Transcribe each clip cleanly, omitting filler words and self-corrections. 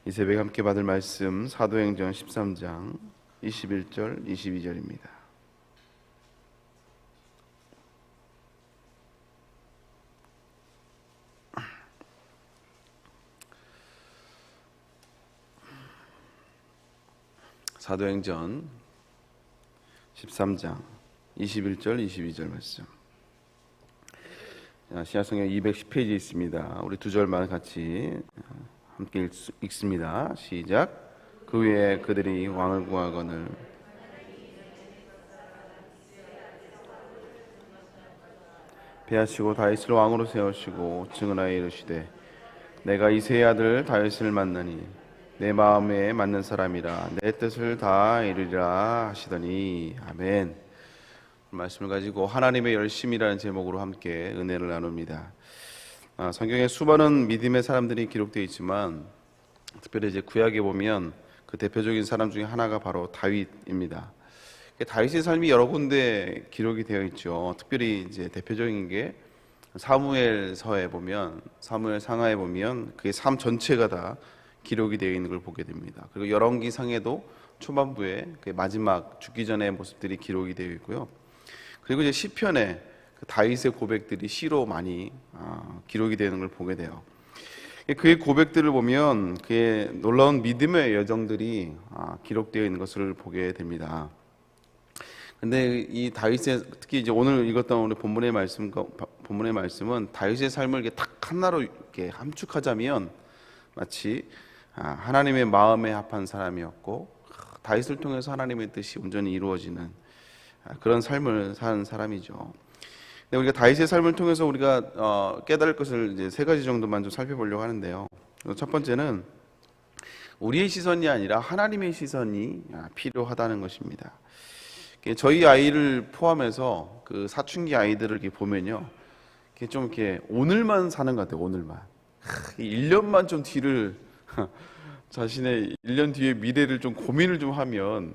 이 새벽에 함께 받을 말씀 사도행전 13장 21절 22절입니다. 사도행전 13장 21절 22절 말씀. 신약성경 210페이지에 있습니다. 우리 두 절만 같이 함께 읽습니다. 시작. 그 후에 그들이 왕을 구하거늘 배하시고 다윗을 왕으로 세우시고 증언하여 이르시되 내가 이새의 아들 다윗을 만나니 내 마음에 맞는 사람이라 내 뜻을 다 이루리라 하시더니 아멘. 말씀을 가지고 하나님의 열심이라는 제목으로 함께 은혜를 나눕니다. 성경에 수많은 믿음의 사람들이 기록되어 있지만 특별히 이제 구약에 보면 그 대표적인 사람 중에 하나가 바로 다윗입니다. 다윗의 삶이 여러 군데 기록이 되어 있죠. 특별히 이제 대표적인 게 사무엘서에 보면, 사무엘 상하에 보면 그의 삶 전체가 다 기록이 되어 있는 걸 보게 됩니다. 그리고 열왕기상에도 초반부에 그 마지막 죽기 전의 모습들이 기록이 되어 있고요. 그리고 이제 시편에 그 다윗의 고백들이 시로 많이 기록이 되는 걸 보게 돼요. 그의 고백들을 보면 그의 놀라운 믿음의 여정들이 기록되어 있는 것을 보게 됩니다. 근데 이 다윗의 특히 이제 오늘 읽었던 우리 본문의 말씀은 다윗의 삶을 이렇게 딱 하나로 이렇게 함축하자면 마치 하나님의 마음에 합한 사람이었고 다윗을 통해서 하나님의 뜻이 온전히 이루어지는 그런 삶을 산 사람이죠. 근데 우리가 다윗의 삶을 통해서 우리가 깨달을 것을 이제 세 가지 정도만 좀 살펴보려고 하는데요. 첫 번째는 우리의 시선이 아니라 하나님의 시선이 필요하다는 것입니다. 저희 아이를 포함해서 그 사춘기 아이들을 이렇게 보면요, 좀 이렇게 오늘만 사는 것 같아요. 오늘만 1년만 좀 뒤를 자신의 1년 뒤의 미래를 좀 고민을 좀 하면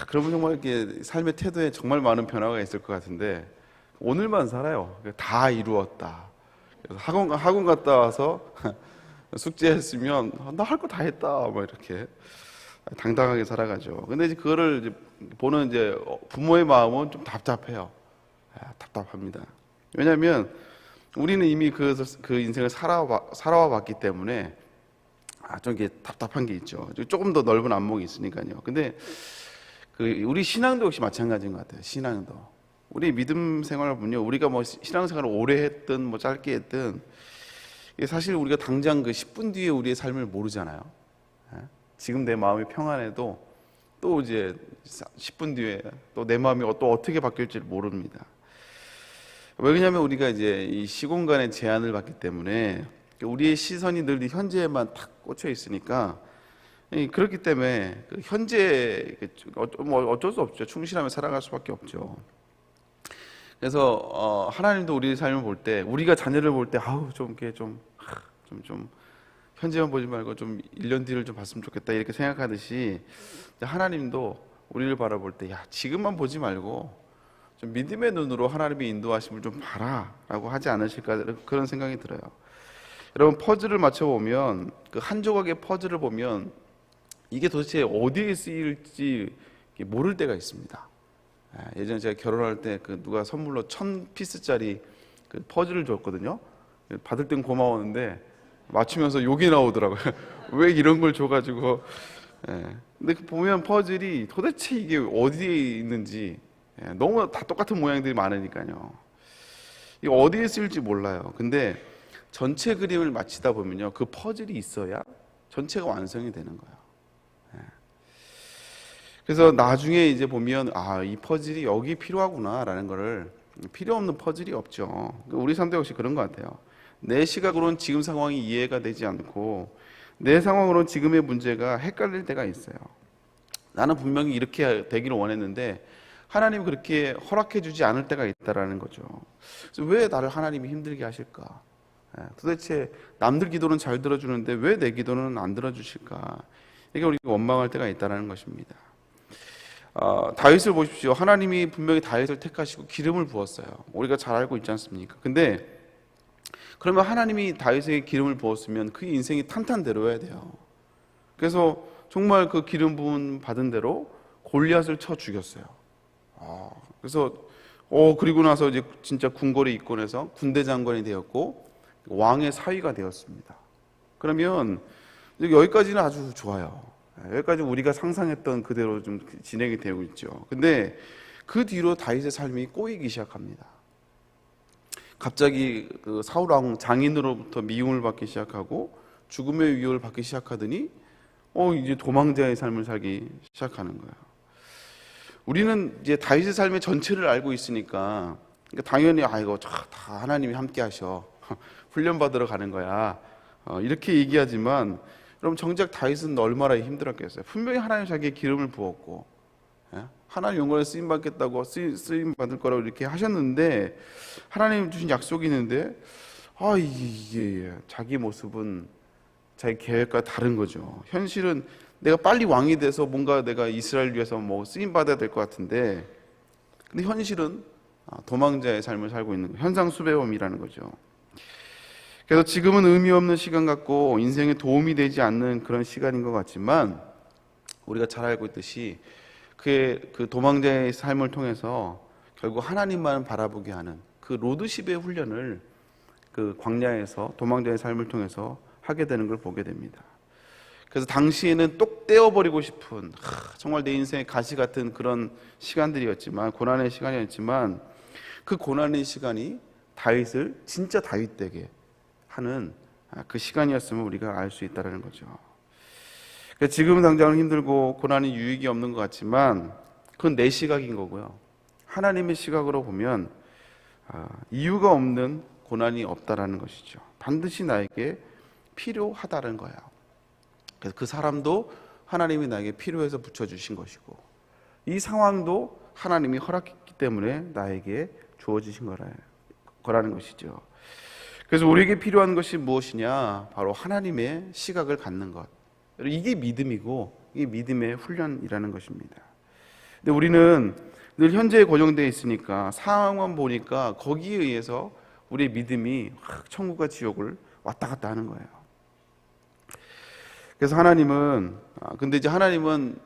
그러면 정말 이렇게 삶의 태도에 정말 많은 변화가 있을 것 같은데 오늘만 살아요. 다 이루었다. 그래서 학원 갔다 와서 숙제했으면 나 할 거 다 했다. 뭐 이렇게 당당하게 살아가죠. 근데 이제 그거를 이제 보는 이제 부모의 마음은 좀 답답해요. 답답합니다. 왜냐하면 우리는 이미 그 인생을 살아와 봤기 때문에 좀 이게 답답한 게 있죠. 조금 더 넓은 안목이 있으니까요. 근데 우리 신앙도 역시 마찬가지인 것 같아요. 신앙도. 우리 믿음 생활을 보면요, 우리가 뭐 신앙생활을 오래 했든 뭐 짧게 했든 사실 우리가 당장 그 10분 뒤에 우리의 삶을 모르잖아요. 지금 내 마음이 평안해도 또 이제 10분 뒤에 또 내 마음이 또 어떻게 바뀔지를 모릅니다. 왜 그러냐면 우리가 이제 이 시공간의 제한을 받기 때문에 우리의 시선이 늘 현재에만 탁 꽂혀 있으니까 그렇기 때문에 현재 어쩔 수 없죠. 충실하며 살아갈 수밖에 없죠. 그래서 하나님도 우리의 삶을 볼 때, 우리가 자녀를 볼 때 좀 현재만 보지 말고 좀 1년 뒤를 좀 봤으면 좋겠다 이렇게 생각하듯이 하나님도 우리를 바라볼 때 지금만 보지 말고 좀 믿음의 눈으로 하나님의 인도하심을 좀 봐라라고 하지 않으실까 그런 생각이 들어요. 여러분, 퍼즐을 맞춰보면 그 한 조각의 퍼즐을 보면 이게 도대체 어디에 쓰일지 모를 때가 있습니다. 예전에 제가 결혼할 때 누가 선물로 1000피스짜리 그 퍼즐을 줬거든요. 받을 땐 고마웠는데 맞추면서 욕이 나오더라고요. 왜 이런 걸 줘가지고. 근데 보면 퍼즐이 도대체 이게 어디에 있는지 너무 다 똑같은 모양들이 많으니까요. 이게 어디에 쓰일지 몰라요. 근데 전체 그림을 맞히다 보면요, 그 퍼즐이 있어야 전체가 완성이 되는 거예요. 그래서 나중에 이제 보면 이 퍼즐이 여기 필요하구나라는 거를, 필요 없는 퍼즐이 없죠. 우리 삶도 역시 그런 것 같아요. 내 시각으로는 지금 상황이 이해가 되지 않고 내 상황으로는 지금의 문제가 헷갈릴 때가 있어요. 나는 분명히 이렇게 되기를 원했는데 하나님이 그렇게 허락해 주지 않을 때가 있다라는 거죠. 그래서 왜 나를 하나님이 힘들게 하실까? 도대체 남들 기도는 잘 들어주는데 왜 내 기도는 안 들어주실까? 이게 우리가 원망할 때가 있다는 것입니다. 다윗을 보십시오. 하나님이 분명히 다윗을 택하시고 기름을 부었어요. 우리가 잘 알고 있지 않습니까? 근데 그러면 하나님이 다윗에게 기름을 부었으면 그 인생이 탄탄대로여야 돼요. 그래서 정말 그 기름 부음 받은 대로 골리앗을 쳐 죽였어요. 그래서 그리고 나서 이제 진짜 궁궐에 입건해서 군대 장관이 되었고 왕의 사위가 되었습니다. 그러면 여기까지는 아주 좋아요. 여기까지 우리가 상상했던 그대로 좀 진행이 되고 있죠. 근데 그 뒤로 다윗의 삶이 꼬이기 시작합니다. 갑자기 그 사울 왕 장인으로부터 미움을 받기 시작하고 죽음의 위협을 받기 시작하더니 이제 도망자의 삶을 살기 시작하는 거예요. 우리는 이제 다윗의 삶의 전체를 알고 있으니까 당연히 이거 다 하나님이 함께 하셔. 훈련 받으러 가는 거야. 이렇게 얘기하지만 여러분 정작 다윗은 얼마나 힘들었겠어요. 분명히 하나님 자기의 기름을 부었고 하나님 영광에 쓰임 받겠다고 쓰임 받을 거라고 이렇게 하셨는데 하나님 주신 약속이 있는데 이게 자기 모습은 자기 계획과 다른 거죠. 현실은 내가 빨리 왕이 돼서 뭔가 내가 이스라엘 위해서 쓰임 받아야 될 것 같은데 근데 현실은 도망자의 삶을 살고 있는 현상수배범이라는 거죠. 그래서 지금은 의미 없는 시간 같고 인생에 도움이 되지 않는 그런 시간인 것 같지만 우리가 잘 알고 있듯이 그 도망자의 삶을 통해서 결국 하나님만 바라보게 하는 그 로드십의 훈련을 그 광야에서 도망자의 삶을 통해서 하게 되는 걸 보게 됩니다. 그래서 당시에는 똑 떼어버리고 싶은 정말 내 인생의 가시 같은 그런 시간들이었지만 고난의 시간이었지만 그 고난의 시간이 다윗을 진짜 다윗 되게 하는 그 시간이었음을 우리가 알 수 있다는 거죠. 지금 당장은 힘들고 고난이 유익이 없는 것 같지만 그건 내 시각인 거고요. 하나님의 시각으로 보면 이유가 없는 고난이 없다라는 것이죠. 반드시 나에게 필요하다는 거예요. 그래서 그 사람도 하나님이 나에게 필요해서 붙여주신 것이고 이 상황도 하나님이 허락했기 때문에 나에게 주어지신 거라는 것이죠. 그래서 우리에게 필요한 것이 무엇이냐? 바로 하나님의 시각을 갖는 것. 이게 믿음이고 이게 믿음의 훈련이라는 것입니다. 근데 우리는 늘 현재에 고정되어 있으니까 상황만 보니까 거기에 의해서 우리의 믿음이 천국과 지옥을 왔다 갔다 하는 거예요. 그래서 하나님은 근데 이제 하나님은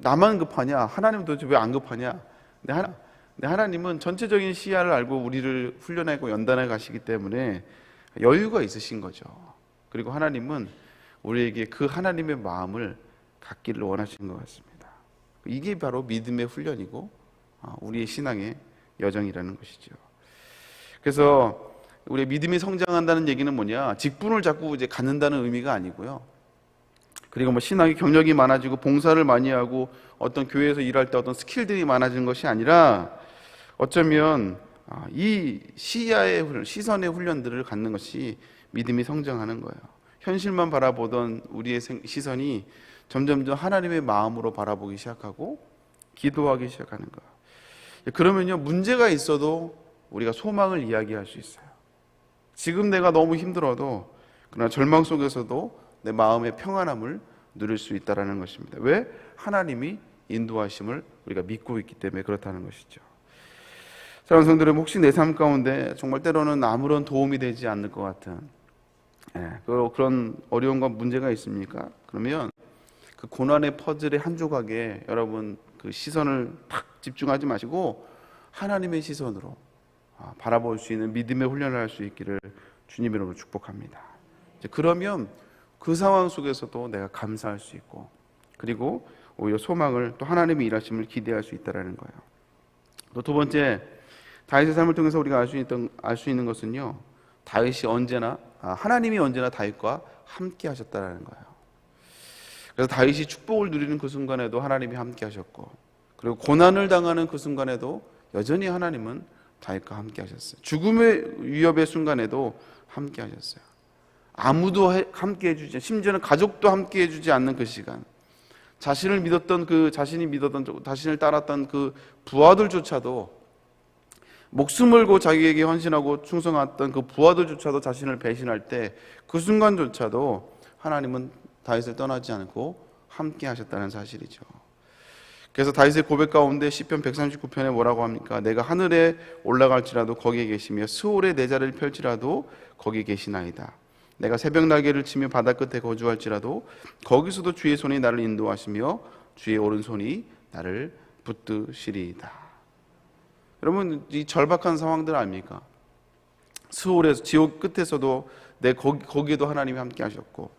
나만 급하냐? 하나님 도대체 왜 안 급하냐? 근데 하나님은 전체적인 시야를 알고 우리를 훈련하고 연단해 가시기 때문에 여유가 있으신 거죠. 그리고 하나님은 우리에게 그 하나님의 마음을 갖기를 원하시는 것 같습니다. 이게 바로 믿음의 훈련이고 우리의 신앙의 여정이라는 것이죠. 그래서 우리의 믿음이 성장한다는 얘기는 뭐냐? 직분을 자꾸 이제 갖는다는 의미가 아니고요. 그리고 신앙의 경력이 많아지고 봉사를 많이 하고 어떤 교회에서 일할 때 어떤 스킬들이 많아지는 것이 아니라 어쩌면 이 시야의 훈련, 시선의 훈련들을 갖는 것이 믿음이 성장하는 거예요. 현실만 바라보던 우리의 시선이 점점점 하나님의 마음으로 바라보기 시작하고 기도하기 시작하는 거예요. 그러면요, 문제가 있어도 우리가 소망을 이야기할 수 있어요. 지금 내가 너무 힘들어도 그러나 절망 속에서도 내 마음의 평안함을 누릴 수 있다는 것입니다. 왜? 하나님이 인도하심을 우리가 믿고 있기 때문에 그렇다는 것이죠. 사랑하는 성도들, 혹시 내 삶 가운데 정말 때로는 아무런 도움이 되지 않을 것 같은 그런 어려움과 문제가 있습니까? 그러면 그 고난의 퍼즐의 한 조각에 여러분 그 시선을 탁 집중하지 마시고 하나님의 시선으로 바라볼 수 있는 믿음의 훈련을 할 수 있기를 주님 이름으로 축복합니다. 그러면 그 상황 속에서도 내가 감사할 수 있고 그리고 오히려 소망을 또 하나님의 일하심을 기대할 수 있다는 거예요. 또 두 번째, 다윗의 삶을 통해서 우리가 알 수 있는 것은요, 다윗이 언제나 하나님이 언제나 다윗과 함께 하셨다는 거예요. 그래서 다윗이 축복을 누리는 그 순간에도 하나님이 함께 하셨고 그리고 고난을 당하는 그 순간에도 여전히 하나님은 다윗과 함께 하셨어요. 죽음의 위협의 순간에도 함께 하셨어요. 아무도 함께 해주지, 심지어는 가족도 함께 해주지 않는 그 시간, 자신을 믿었던 자신을 따랐던 그 부하들조차도 목숨을 걸고 자기에게 헌신하고 충성했던 그 부하들조차도 자신을 배신할 때 그 순간조차도 하나님은 다윗을 떠나지 않고 함께 하셨다는 사실이죠. 그래서 다윗의 고백 가운데 시편 139편에 뭐라고 합니까? 내가 하늘에 올라갈지라도 거기에 계시며 스올에 내 자리를 펼지라도 거기 계시나이다. 내가 새벽 날개를 치며 바다 끝에 거주할지라도 거기서도 주의 손이 나를 인도하시며 주의 오른손이 나를 붙드시리이다. 여러분, 이 절박한 상황들 아닙니까? 수월에서 지옥 끝에서도 거기에도 하나님이 함께 하셨고,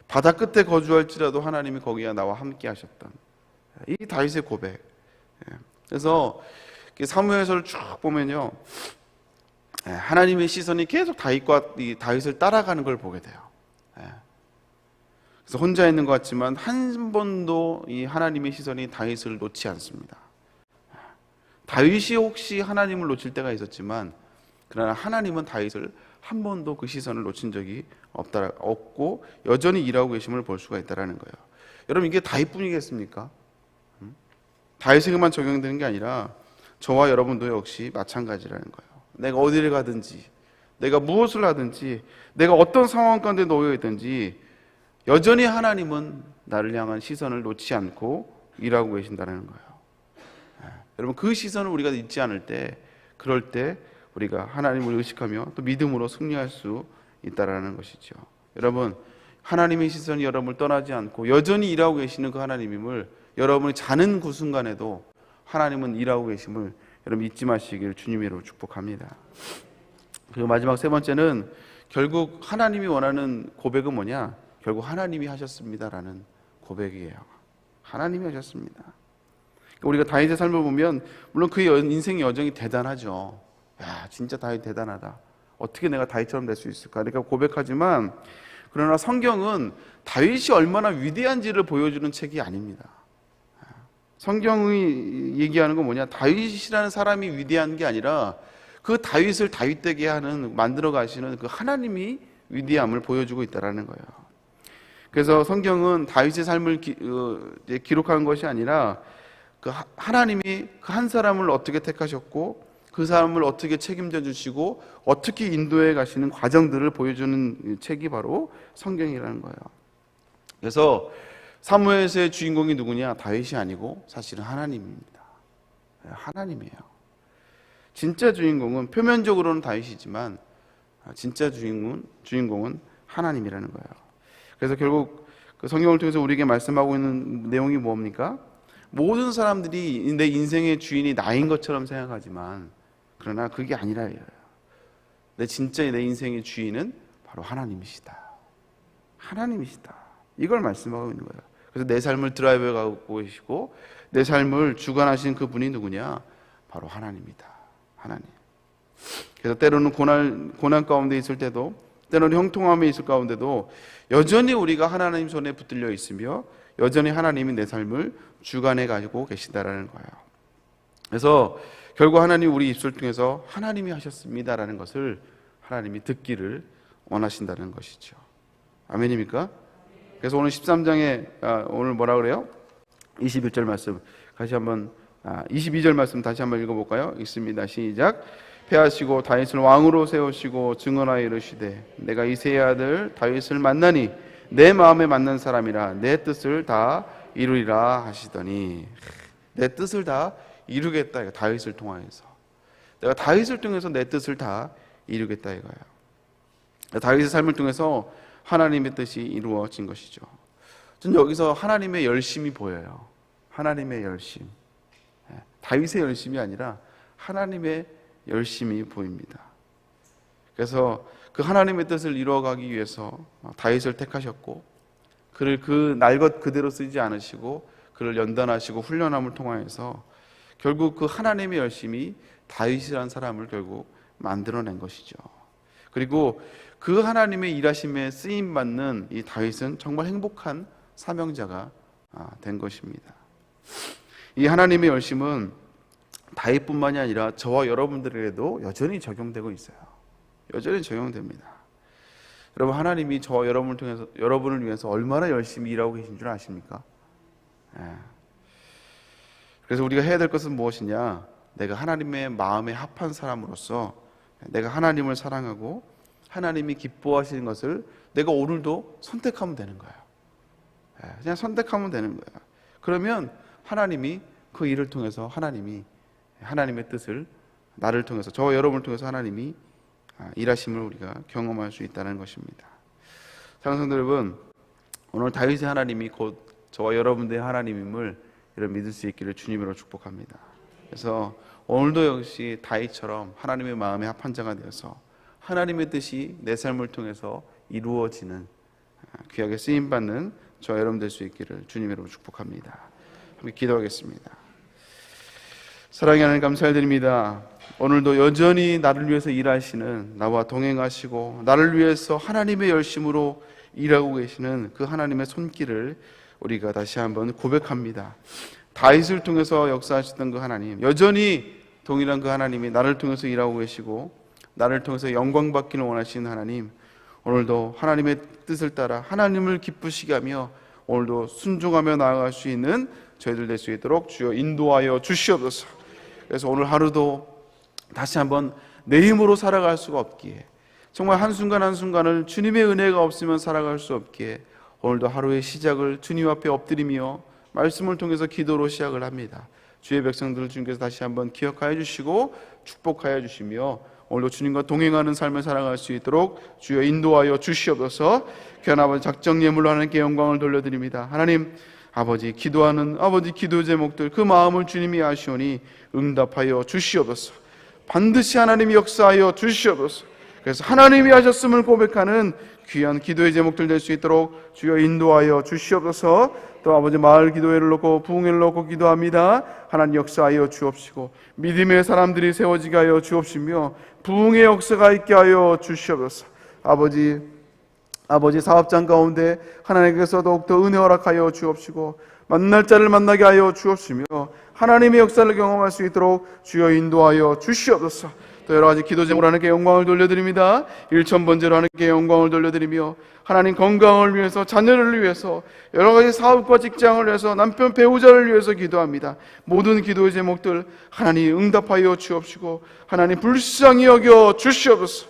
바다 끝에 거주할지라도 하나님이 거기에 나와 함께 하셨던 이 다윗의 고백. 그래서 사무엘서를 쭉 보면요, 하나님의 시선이 계속 다윗을 따라가는 걸 보게 돼요. 그래서 혼자 있는 것 같지만 한 번도 이 하나님의 시선이 다윗을 놓지 않습니다. 다윗이 혹시 하나님을 놓칠 때가 있었지만, 그러나 하나님은 다윗을 한 번도 그 시선을 놓친 적이 없고 여전히 일하고 계심을 볼 수가 있다는 거예요. 여러분, 이게 다윗뿐이겠습니까? 다윗에게만 적용되는 게 아니라 저와 여러분도 역시 마찬가지라는 거예요. 내가 어디를 가든지, 내가 무엇을 하든지, 내가 어떤 상황 가운데 놓여 있든지 여전히 하나님은 나를 향한 시선을 놓지 않고 일하고 계신다는 거예요. 여러분, 그 시선을 우리가 잊지 않을 때, 그럴 때 우리가 하나님을 의식하며 또 믿음으로 승리할 수 있다라는 것이죠. 여러분, 하나님의 시선이 여러분을 떠나지 않고 여전히 일하고 계시는 그 하나님임을, 여러분이 자는 그 순간에도 하나님은 일하고 계심을 여러분 잊지 마시길 주님으로 축복합니다. 그리고 마지막 세 번째는 결국 하나님이 원하는 고백은 뭐냐? 결국 하나님이 하셨습니다라는 고백이에요. 하나님이 하셨습니다. 우리가 다윗의 삶을 보면 물론 그의 인생의 여정이 대단하죠. 야, 진짜 다윗 대단하다. 어떻게 내가 다윗처럼 될 수 있을까? 그러니까 고백하지만, 그러나 성경은 다윗이 얼마나 위대한지를 보여주는 책이 아닙니다. 성경이 얘기하는 건 뭐냐? 다윗이라는 사람이 위대한 게 아니라 그 다윗을 다윗되게 하는, 만들어 가시는 그 하나님이 위대함을 보여주고 있다는 거예요. 그래서 성경은 다윗의 삶을 기록한 것이 아니라 그 하나님이 그 한 사람을 어떻게 택하셨고 그 사람을 어떻게 책임져 주시고 어떻게 인도해 가시는 과정들을 보여주는 책이 바로 성경이라는 거예요. 그래서 사무엘서의 주인공이 누구냐? 다윗이 아니고 사실은 하나님입니다. 하나님이에요. 진짜 주인공은 표면적으로는 다윗이지만 진짜 주인공은 하나님이라는 거예요. 그래서 결국 그 성경을 통해서 우리에게 말씀하고 있는 내용이 뭡니까? 모든 사람들이 내 인생의 주인이 나인 것처럼 생각하지만, 그러나 그게 아니라요. 진짜 내 인생의 주인은 바로 하나님이시다. 하나님이시다. 이걸 말씀하고 있는 거예요. 그래서 내 삶을 드라이브해 가고 계시고 내 삶을 주관하신 그분이 누구냐? 바로 하나님이다. 하나님. 그래서 때로는 고난 가운데 있을 때도, 때로는 형통함에 있을 가운데도 여전히 우리가 하나님 손에 붙들려 있으며 여전히 하나님이 내 삶을 주관해 가지고 계시다라는 거예요. 그래서 결국 하나님 우리 입술 통해서 하나님이 하셨습니다라는 것을 하나님이 듣기를 원하신다는 것이죠. 아멘입니까? 그래서 오늘 13장에 오늘 뭐라 그래요? 21절 말씀 다시 한번 22절 말씀 다시 한번 읽어볼까요? 읽습니다. 시작. 패하시고 다윗을 왕으로 세우시고 증언하여 이르시되 내가 이새의 아들 다윗을 만나니 내 마음에 맞는 사람이라 내 뜻을 다 이루리라 하시더니, 내 뜻을 다 이루겠다. 다윗을 통하여서 내가 다윗을 통해서 내 뜻을 다 이루겠다 이거예요. 다윗의 삶을 통해서 하나님의 뜻이 이루어진 것이죠. 저는 여기서 하나님의 열심이 보여요. 하나님의 열심. 다윗의 열심이 아니라 하나님의 열심이 보입니다. 그래서 그 하나님의 뜻을 이루어가기 위해서 다윗을 택하셨고, 그를 그 날 것 그대로 쓰지 않으시고 그를 연단하시고 훈련함을 통하여서 결국 그 하나님의 열심이 다윗이라는 사람을 결국 만들어낸 것이죠. 그리고 그 하나님의 일하심에 쓰임받는 이 다윗은 정말 행복한 사명자가 된 것입니다. 이 하나님의 열심은 다윗뿐만이 아니라 저와 여러분들에게도 여전히 적용되고 있어요. 여전히 적용됩니다. 여러분, 하나님이 저와 여러분을 통해서, 여러분을 위해서 얼마나 열심히 일하고 계신 줄 아십니까? 그래서 우리가 해야 될 것은 무엇이냐? 내가 하나님의 마음에 합한 사람으로서 내가 하나님을 사랑하고 하나님이 기뻐하시는 것을 내가 오늘도 선택하면 되는 거예요. 그냥 선택하면 되는 거예요. 그러면 하나님이 그 일을 통해서 하나님의 뜻을 나를 통해서, 저와 여러분을 통해서 하나님이 일하심을 우리가 경험할 수 있다는 것입니다. 사랑하는 여러분, 오늘 다윗의 하나님이 곧 저와 여러분들의 하나님임을 이런 믿을 수 있기를 주님으로 축복합니다. 그래서 오늘도 역시 다윗처럼 하나님의 마음에 합한 자가 되어서 하나님의 뜻이 내 삶을 통해서 이루어지는 귀하게 쓰임받는 저와 여러분 될 수 있기를 주님으로 축복합니다. 함께 기도하겠습니다. 사랑의 하나님 감사드립니다. 오늘도 여전히 나를 위해서 일하시는, 나와 동행하시고 나를 위해서 하나님의 열심으로 일하고 계시는 그 하나님의 손길을 우리가 다시 한번 고백합니다. 다윗을 통해서 역사하셨던 그 하나님, 여전히 동일한 그 하나님이 나를 통해서 일하고 계시고 나를 통해서 영광 받기를 원하시는 하나님, 오늘도 하나님의 뜻을 따라 하나님을 기쁘시게 하며 오늘도 순종하며 나아갈 수 있는 저희들 될 수 있도록 주여 인도하여 주시옵소서. 그래서 오늘 하루도 다시 한번 내 힘으로 살아갈 수가 없기에, 정말 한순간 한순간을 주님의 은혜가 없으면 살아갈 수 없기에 오늘도 하루의 시작을 주님 앞에 엎드리며 말씀을 통해서 기도로 시작을 합니다. 주의 백성들 주님께서 다시 한번 기억하여 주시고 축복하여 주시며 오늘도 주님과 동행하는 삶을 살아갈 수 있도록 주여 인도하여 주시옵소서. 귀한 아버지, 작정 예물로 하나님께 영광을 돌려드립니다. 하나님 아버지, 기도하는 아버지 기도 제목들 그 마음을 주님이 아시오니 응답하여 주시옵소서. 반드시 하나님이 역사하여 주시옵소서. 그래서 하나님이 하셨음을 고백하는 귀한 기도의 제목들 될 수 있도록 주여 인도하여 주시옵소서. 또 아버지 마을 기도회를 놓고 부흥회를 놓고 기도합니다. 하나님 역사하여 주옵시고 믿음의 사람들이 세워지게 하여 주옵시며 부흥의 역사가 있게 하여 주시옵소서. 아버지 사업장 가운데 하나님께서 더욱더 은혜 허락하여 주옵시고 만날 자를 만나게 하여 주옵시며 하나님의 역사를 경험할 수 있도록 주여 인도하여 주시옵소서. 또 여러 가지 기도 제목으로 하나님께 영광을 돌려드립니다. 1,000번째로 하나님께 영광을 돌려드리며 하나님 건강을 위해서, 자녀를 위해서, 여러 가지 사업과 직장을 위해서, 남편 배우자를 위해서 기도합니다. 모든 기도의 제목들 하나님 응답하여 주옵시고 하나님 불쌍히 여겨 주시옵소서.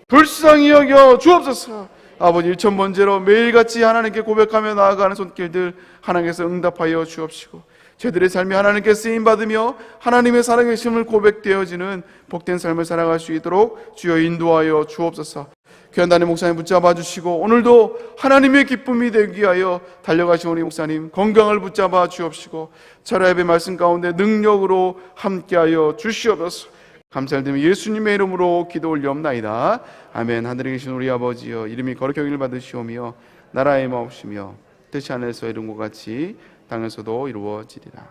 불쌍히 여겨 주옵소서. 아버지 1,000번째로 매일같이 하나님께 고백하며 나아가는 손길들 하나님께서 응답하여 주옵시고 저희들의 삶이 하나님께 쓰임받으며 하나님의 살아계심을 고백되어지는 복된 삶을 살아갈 수 있도록 주여 인도하여 주옵소서. 귀한 담임 목사님 붙잡아 주시고 오늘도 하나님의 기쁨이 되기 위하여 달려가신 우리 목사님 건강을 붙잡아 주옵시고 철야 예배 말씀 가운데 능력으로 함께하여 주시옵소서. 감사를 드리며 예수님의 이름으로 기도 올리옵나이다. 아멘. 하늘에 계신 우리 아버지여, 이름이 거룩히 여김을 받으시오며 나라의 마옵시며 뜻이 하늘에서 이룬 것 같이 땅에서도 이루어지리라.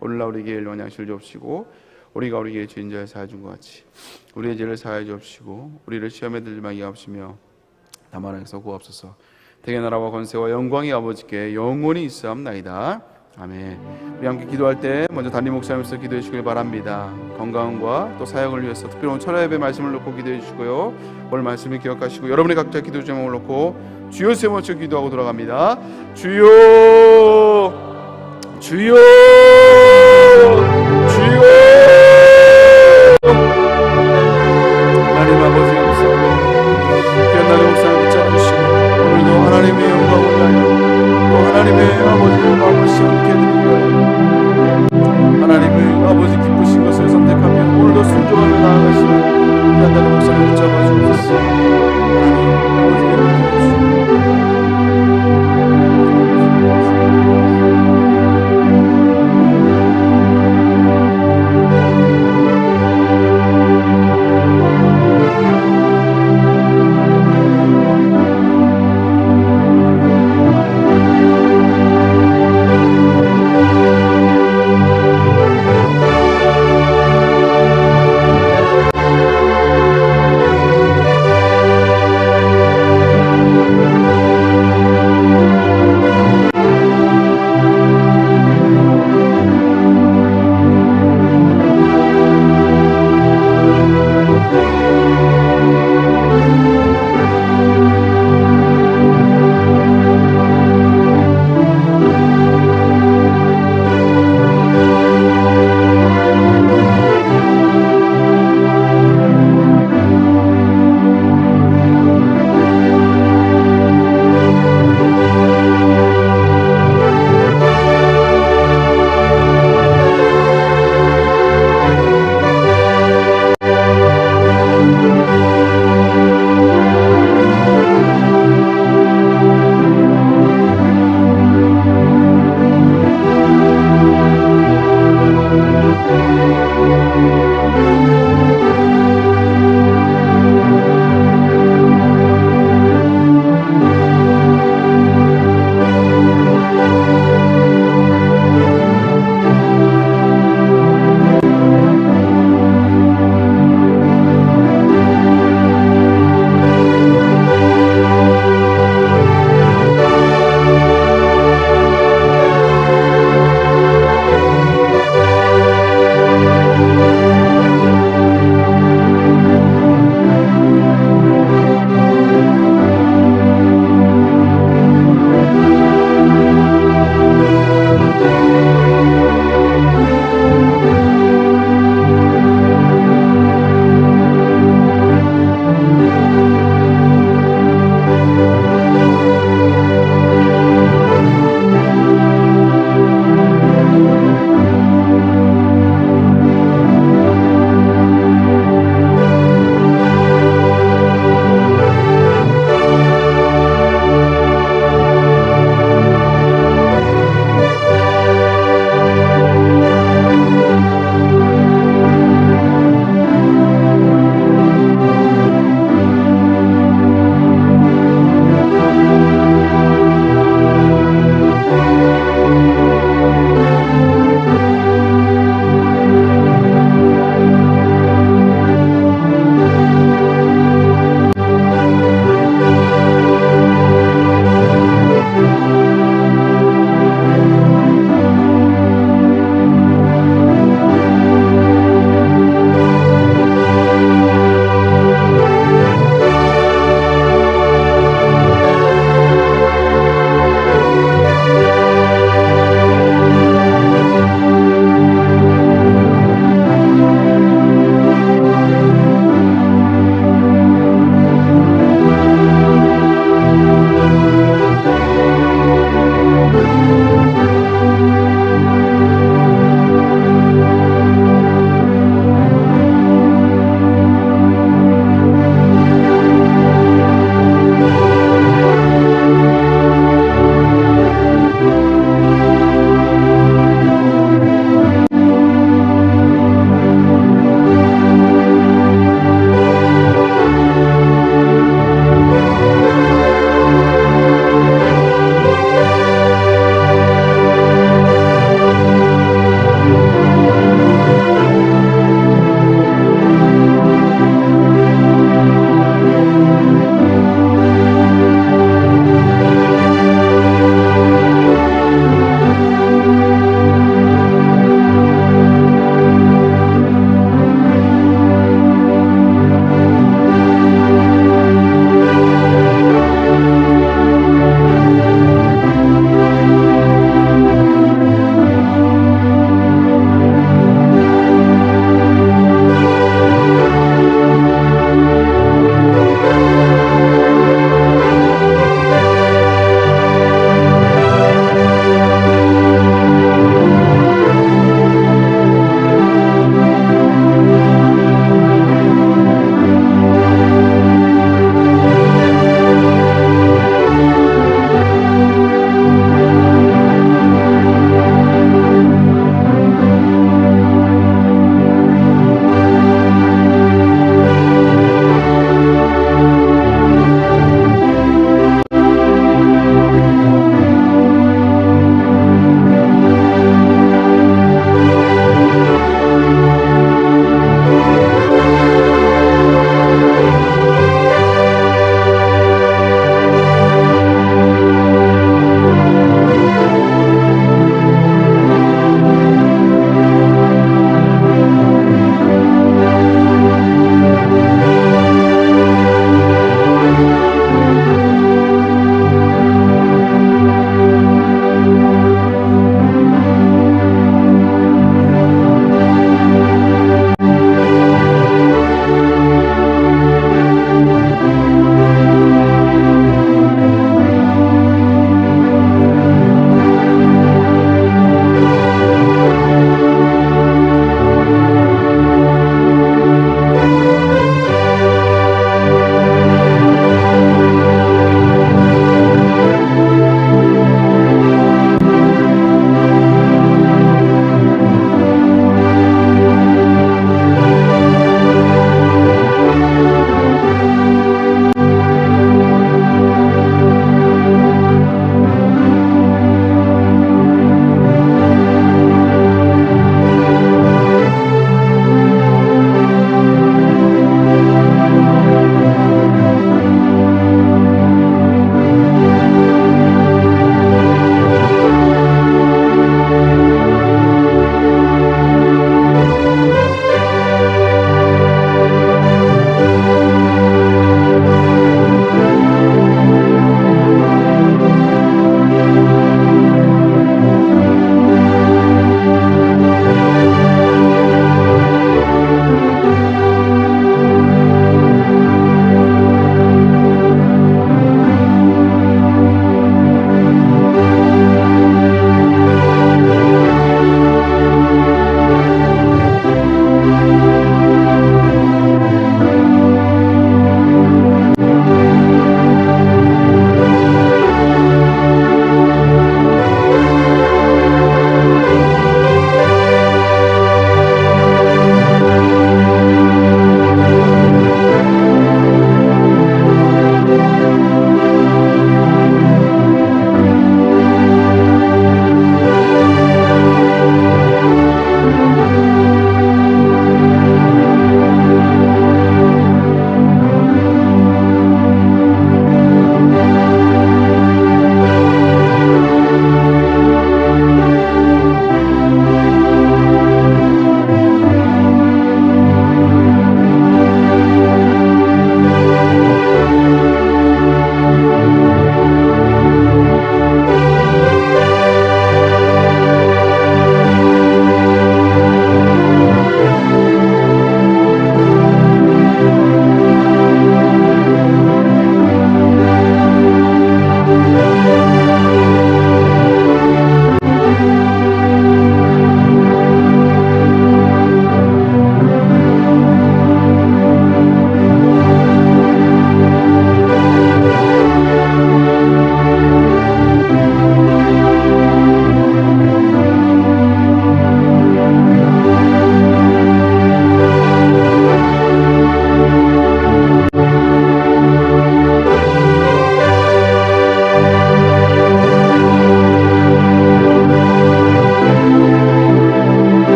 오늘날 우리에게 일용할 양식을 주옵시고 우리가 우리에게 죄인 자를 사하여 준 것 같이 우리의 죄를 사하여 주옵시고 우리를 시험에 들지 말게 하옵시며 다만 악에서 구하옵소서. 대개 나라와 권세와 영광이 아버지께 영원히 있사옵나이다. 아멘. 우리 함께 기도할 때 먼저 담임 목사님께서 기도해 주시길 바랍니다. 건강과 또 사역을 위해서 특별히 오늘 철야 예배 말씀을 놓고 기도해 주시고요. 오늘 말씀을 기억하시고 여러분의 각자 기도 제목을 놓고 주여 세 번째 기도하고 돌아갑니다. 주여, 주여, 주여. 하나님 아버지 감사합니다. 귀한 하나님 목사님 붙잡으시고 오늘도 하나님의 영광을 위하여 또 하나님의 아버지의 마음을 시원케 해드리기 위하여 하나님의 아버지 기쁘신 것을 선택하며 오늘도 순종하며 나아가시는 귀한 하나님 목사님 붙잡아 주옵소서.